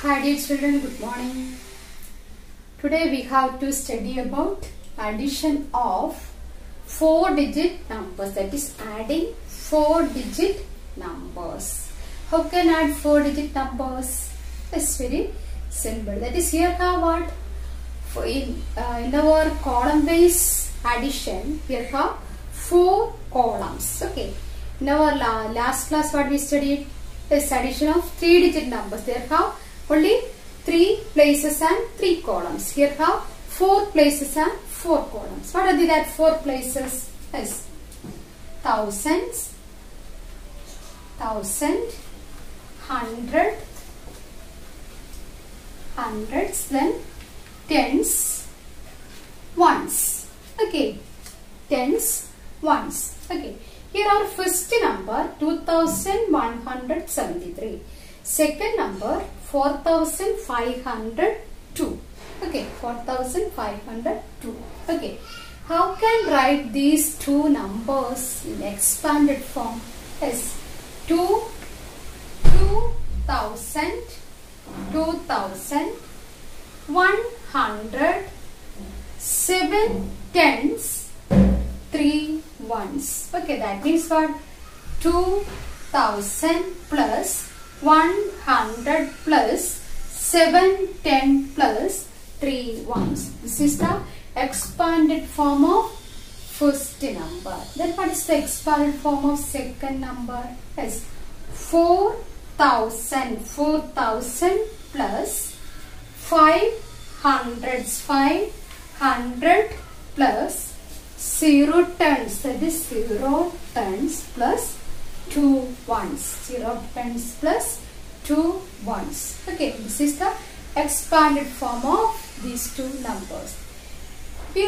Hi dear children, good morning. Today we have to study about addition of 4-digit numbers, that is adding 4-digit numbers. How can add 4-digit numbers? It's very simple. That is here have what? In our column base addition, here have 4 columns. Okay. In our last class what we studied is addition of 3-digit numbers. There have only 3 places and 3 columns. Here have 4 places and 4 columns. What are that 4 places? Yes. Thousands, hundred, hundreds, then tens, ones. Okay. Tens, ones. Okay. Here our first number 2173. Second number 4502. Okay, 4502. Okay, how can write these two numbers in expanded form? Yes, 2000, 100, 7 tens, 3 ones. Okay, that means what? 2000 plus 100 plus 710 plus 3 ones. This is the expanded form of first number. Then what is the expanded form of second number? Yes, 4000 plus 500 plus 0 tens, that is 0 tens plus 2 ones. 0 tens plus 2 ones. Okay, this is the expanded form of these two numbers. We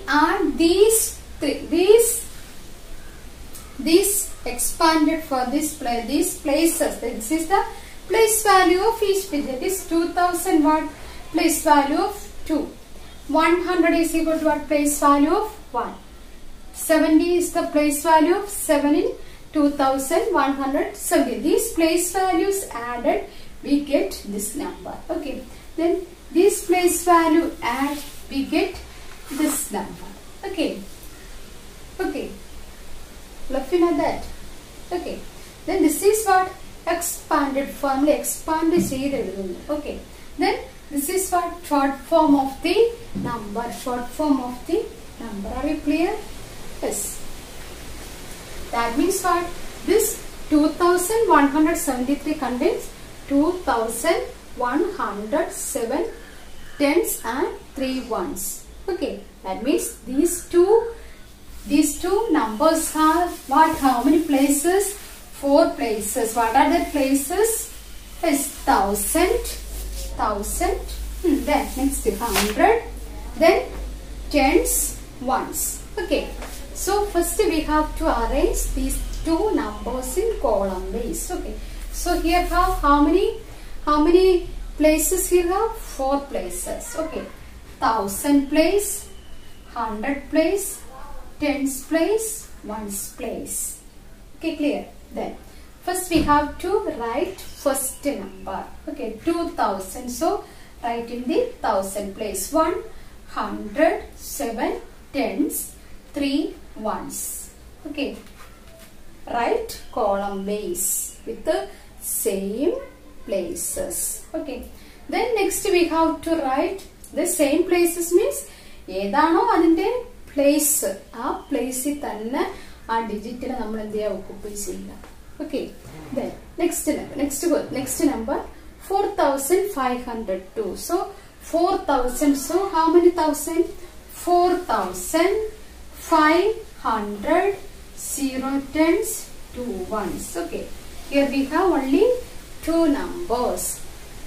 add these expanded for these places. This is the place value of each bit. That is 2000 what? Place value of 2. 100 is equal to what? Place value of 1. 70 is the place value of 7 in 2170. These place values added, we get this number. Okay. Then this place value add, we get this number. Okay. Okay. Laughing at that. Okay. Then this is what? Expanded form. Expanded. Okay. Then this is what? Short form of the number. Short form of the number. Are you clear? Yes. That means what? This 2173 contains 2107 tens and 3 ones. Okay. That means these two numbers have what? How many places? 4 places. What are the places? Yes, 1000. Then next 100. Then tens, ones. Okay. So first we have to arrange these two numbers in column base. Okay. So here have how many places here have? 4 places. Okay. 1000 place, 100 place, tens place, ones place. Okay, clear? Then first we have to write first number. Okay, 2000. So write in the 1000 place. 100, 7 tens, 3 ones. Okay. Write column base with the same places. Okay. Then next we have to write the same places means ഏതാണോ അതിന്റെ place ആ place തന്നെ ആ ഡിജിറ്റിനെ നമ്മൾ എന്ത് ചെയ്യുക? Occupy ചെയ്യുക. Okay. Then next number 4502. So 4000. So how many thousand? 4500, 0 tens, 2 ones. Okay. Here we have only 2 numbers.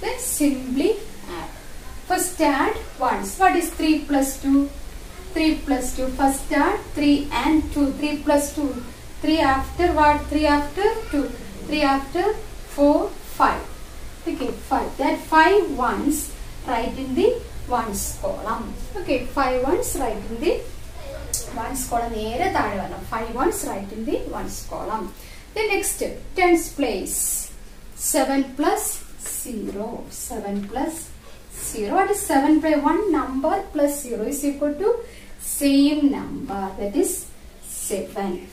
Then simply add. First add ones. What is 3 plus 2? 3 plus 2. First add 3 and 2. 3 plus 2. 3 after what? 3 after 2. 3 after 4, 5. Okay, 5. That 5 ones write in the ones column. Okay, 5 ones write in the ones column. 5 ones write in the ones column. The next tens place. 7 plus 0. 7 plus 0. What is 7 by 1 number plus 0 is equal to same number, that is 7.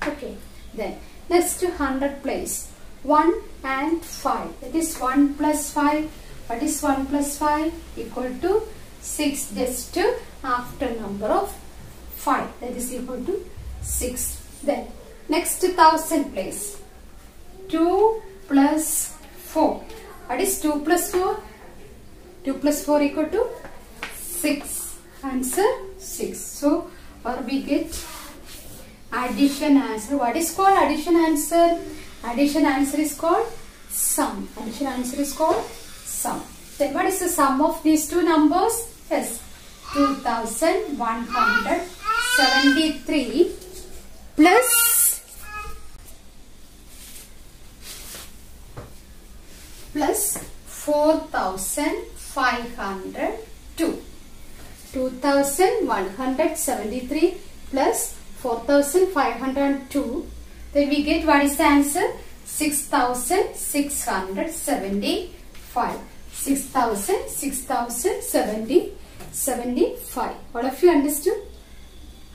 Okay. Then next to 100 place. 1 and 5. That is 1 plus 5. What is 1 plus 5? Equal to 6. Just after number of 5. That is equal to 6. Then next to 1000 place. 2 plus 4. What is 2 plus 4? 2 plus 4 equal to 6. Answer 6. So, or we get addition answer. What is called addition answer? Addition answer is called sum. Addition answer is called sum. Then what is the sum of these two numbers? Yes, 2173 plus 4502. 2173 plus 4502. Then we get what is the answer? 6675. 6,075. All of you understood?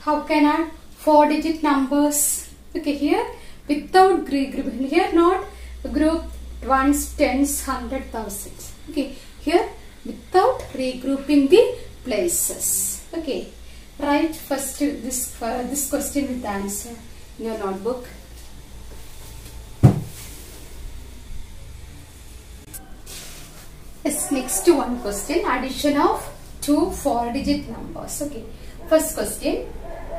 How can add 4-digit numbers? Okay, here without group. Here not group ones, tens, 100,000. Okay, here without regrouping the places. Okay, write first this question with the answer in your notebook. Yes, next to one question, addition of two 4-digit numbers. Okay, first question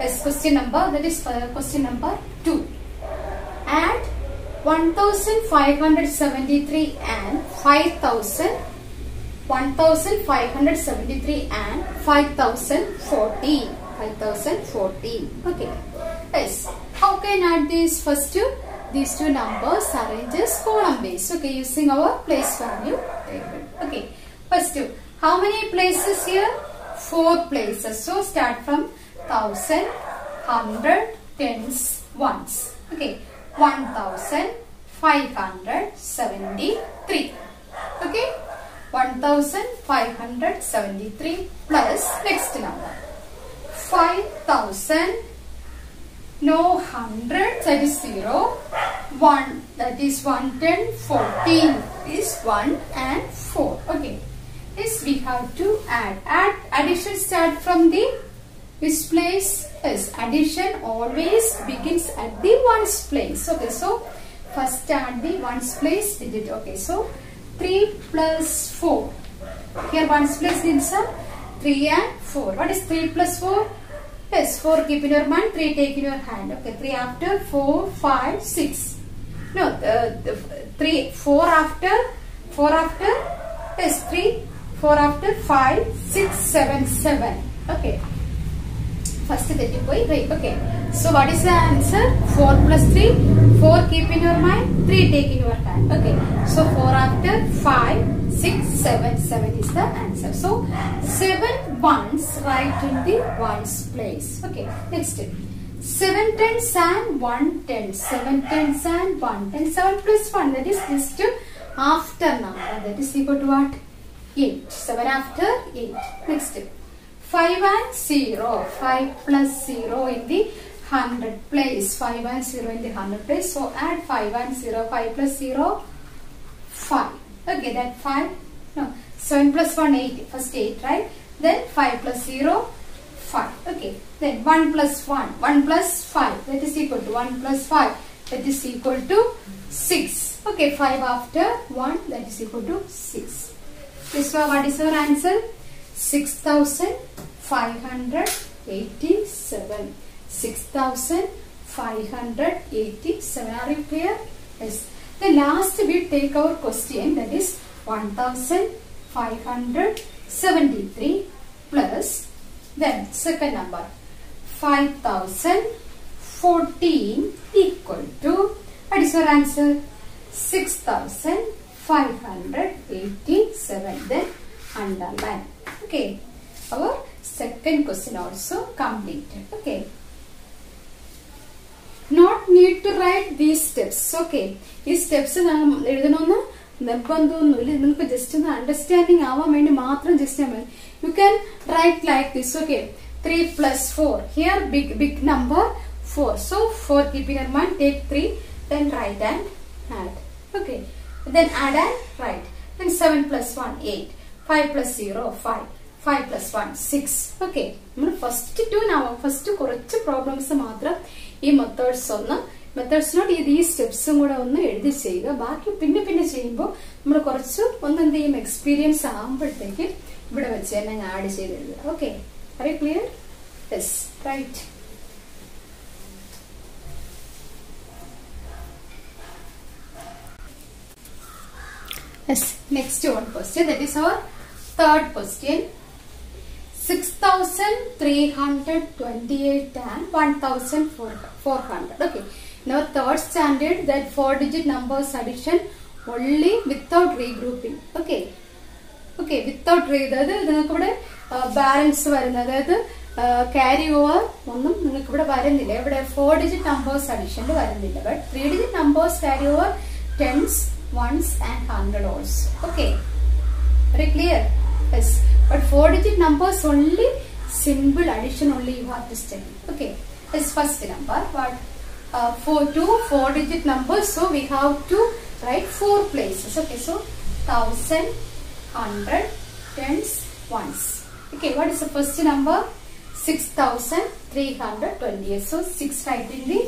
is question number, that is question number 2. Add 1573 and 1573 and 5014. 5014. Okay. Yes. How can add these first two? These two numbers arrange as column base. Okay, using our place value table. Okay. First two. How many places here? 4 places. So start from 1000, 100, tens, ones. Okay. 1573. Okay. 1573 plus next number 5000, no 100, that is 0, 1, that is 110, 14 is 1 and 4. Okay, this we have to add. Addition start from the which place? Yes, addition always begins at the ones place. Okay, so first add the ones place digit. Okay, so 3 plus 4. Here ones place in some 3 and 4. What is 3 plus 4? Yes, 4 keep in your mind, 3 take in your hand. Okay, 3 after, 4, 5, 6. No, 3, 4 after, yes, 3, 4 after, 5, 6, 7, 7. Okay. First right. Okay. So what is the answer? 4 plus 3. 4 keep in your mind. 3 take in your hand. Okay. So 4 after 5, 6, 7. 7 is the answer. So 7 ones right in the ones place. Okay. Next. 7 tens and 1 tens. 7 tens and 1 tens. 7 plus 1. That is just after number. That is equal to what? 8. 7 after 8. Next. 5 and 0. 5 plus 0 in the 100 place. 5 and 0 in the 100 place. So add 5 and 0. 5 plus 0, 5. Okay, that 5. No, 7 plus 1, 8. First 8, right? Then 5 plus 0, 5. Okay. Then 1 plus 1. 1 plus 5. That is equal to 1 plus 5. That is equal to 6. Okay, 5 after 1. That is equal to 6. This one, what is our answer? 6,587. 6,587. Are you clear? Yes. The last we take our question, that is 1,573 plus then second number 5,014 equal to, what is your answer? 6,587. Then underline. Okay. Our second question also completed. Okay. Not need to write these steps. Okay. These steps നിർബന്ധമൊന്നുമില്ല, നിങ്ങൾക്ക് just ഒന്ന് understanding ആവാൻ വേണ്ടി മാത്രം just you can write like this. Okay, 3 plus 4. Here big number 4. So 4 keep in your mind, take 3, then write and add. Okay, then add and write. Then 7 plus 1 8. 5 plus 0 5. 5 plus 1 6. Okay, first കുറച്ച് problems മാത്രം ഈ മെത്തേഡ്സിനോട് ഈ സ്റ്റെപ്സും കൂടെ ഒന്ന് എഴുതി ചെയ്യുക. ബാക്കി പിന്നെ ചെയ്യുമ്പോൾ നമ്മൾ കുറച്ച് എന്ത് ചെയ്യും, എക്സ്പീരിയൻസ് ആകുമ്പോഴത്തേക്ക് ഇവിടെ വെച്ച് തന്നെ ആഡ് ചെയ്ത് എഴുതുക. Okay, are you clear? Yes, right. Yes, next one question, that is our third question. 6,328 and 1,400. Okay, in our third standard, that 4-digit numbers addition only without regrouping. Okay, without അതായത് നിങ്ങൾക്ക് ഇവിടെ balance വരുന്നത്, അതായത് carry over ഒന്നും നിങ്ങൾക്ക് ഇവിടെ വരുന്നില്ല. ഇവിടെ 4-digit numbers addition വരുന്നില്ല. But 3-digit numbers carry over 10s, 1s and 100 also. Okay, very clear? Yes, but 4-digit numbers only, simple addition only you have to study. Okay, this first number, but for 4-digit numbers, so we have to write 4 places. Okay, so 1000, 100, 10s, 1s. Okay, what is the first number? 6,328. So 6 write in the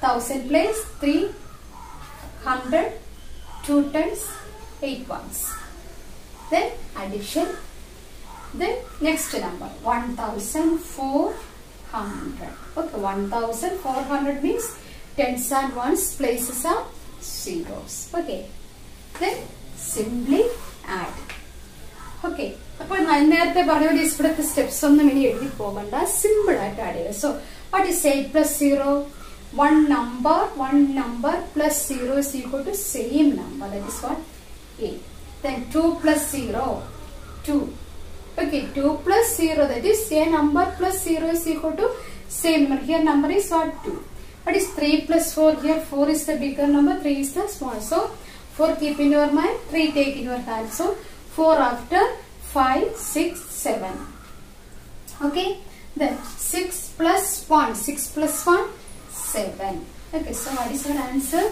1000 place, 300, 2 10s, 8 1s. Then addition. Then next number 1,400. Okay, 1,400 means 10s and 1s places are zeros. Okay, then simply add. Okay, അപ്പോൾ നേരത്തെ പറഞ്ഞ ഇവിടുത്തെ steps ഒന്നും ഇനി എഴുതി പോകണ്ട, simple ആയിട്ട് add ചെയ്യുക. So what is 8 plus 0? one number plus 0 is equal to same number, that is what? 8. Then 2 plus 0, 2. Okay, 2 plus 0, that is a number plus 0 is equal to same number. Here number is what? 2. What is 3 plus 4? Here 4 is the bigger number, 3 is the small. So 4 keep in your mind, 3 take in your hand. So 4 after 5, 6, 7. Okay, then 6 plus 1, 6 plus 1, 7. Okay, so what is our answer?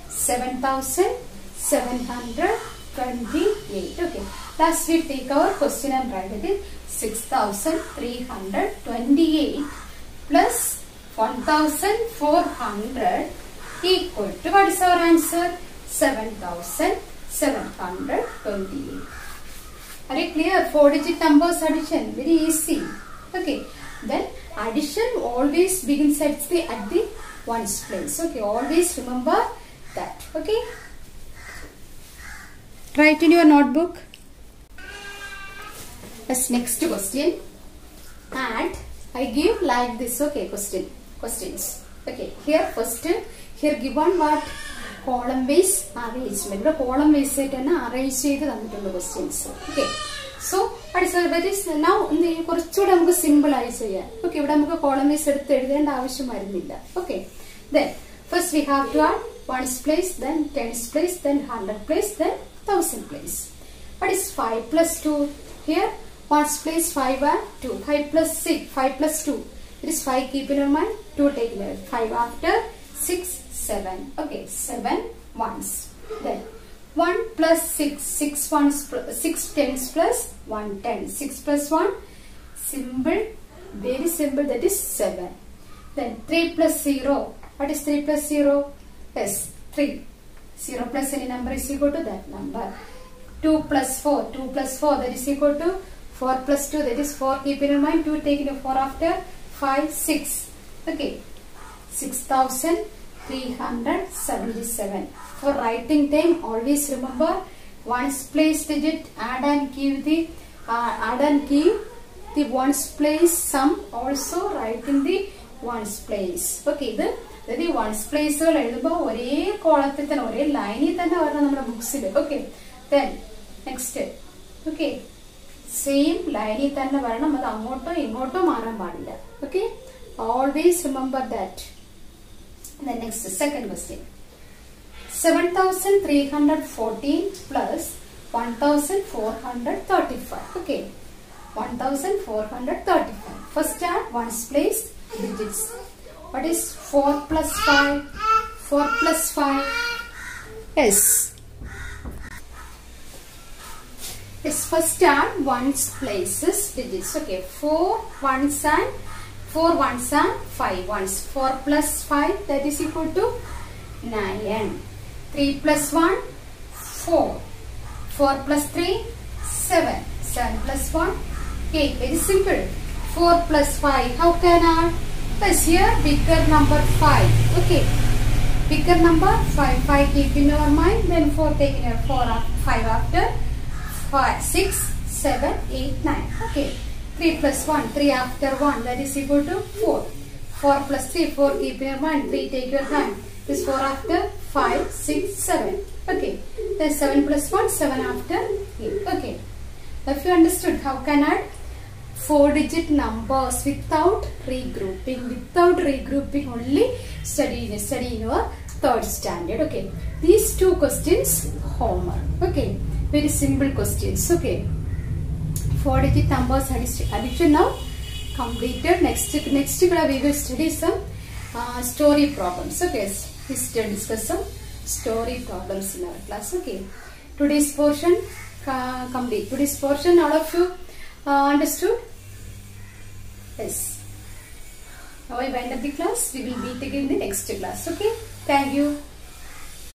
7,728. Okay, last we take our question and write it is 6,328 plus 1,400 equal to, what is our answer? 7,728. Are you clear? 4-digit numbers addition, very easy. Okay, then addition always begins at the ones place. Okay, always remember that. Okay, write in your notebook. As next question, and I give like this. Okay, questions. Okay, here first, here given what? Column base arrangement. The column base set and arrange the questions. Okay, so that is now simple. Okay, column base and okay, then first we have to add 1's place, then 10's place, then 100 place, then 1000 place. What is 5 plus 2? Here 1's place 5 and 2. 5 plus 6, 5 plus 2. It is 5 keep in your mind, 2 take in your mind. 5 after 6, 7. Okay, 7 1s. Then 1 plus 6, 6 1s, 6 10s plus 1 10. 6 plus 1, simple, very simple, that is 7. Then 3 plus 0. What is 3 plus 0? Yes, 3. 0 plus any number is equal to that number. 2 plus 4. 2 plus 4, that is equal to 4 plus 2, that is 4. Keep in your mind, 2 take in 4 after 5, 6. Okay, 6,377. For writing time, always remember 1's place digit, add and give the 1's place sum, also write in the 1's place. Okay, the 1's place ഒരേ കോളത്തിൽ തന്നെ ഒരേ ലൈനിൽ തന്നെ വരണം നമ്മുടെ ബുക്സിൽ. Okay, then next, okay, same ലൈനിൽ തന്നെ വരണം, അത് അങ്ങോട്ടോ ഇങ്ങോട്ടോ മാറാൻ പാടില്ല. Okay, always remember that. Then next, second question. 7314 plus 1435. Okay. 1435. First add ones place digits. What is 4 plus 5? 4 plus 5. Yes. Yes, first add ones places digits. Okay. 4 ones and 5 ones. 4 plus 5, that is equal to 9. 3 plus 1, 4. 4 plus 3, 7. 7 plus 1, 8. Very simple. 4 plus 5. How can I? Plus here bigger number 5. Okay. Bigger number 5. 5 keep in your mind. Then 4 take in your 5 after. 5, 6, 7, 8, 9. Okay. 3 plus 1. 3 after 1. That is equal to 4. 4 plus 3. 4 keep in your mind. 3 take your time. This 4 after 5, 6, 7. Okay. Then 7 plus 1. 7 after 8. Okay. If you understood how can add 4-digit numbers without regrouping. Without regrouping only study in your 3rd standard. Okay. These 2 questions homework. Okay. Very simple questions. Okay. 4-digit numbers addition now completed. Next we will study some story problems. Okay. We still discuss some story problems in our class. Okay. Today's portion complete. Today's portion all of you understood? Yes. Now I wind up the class. We will meet again in the next class. Okay. Thank you.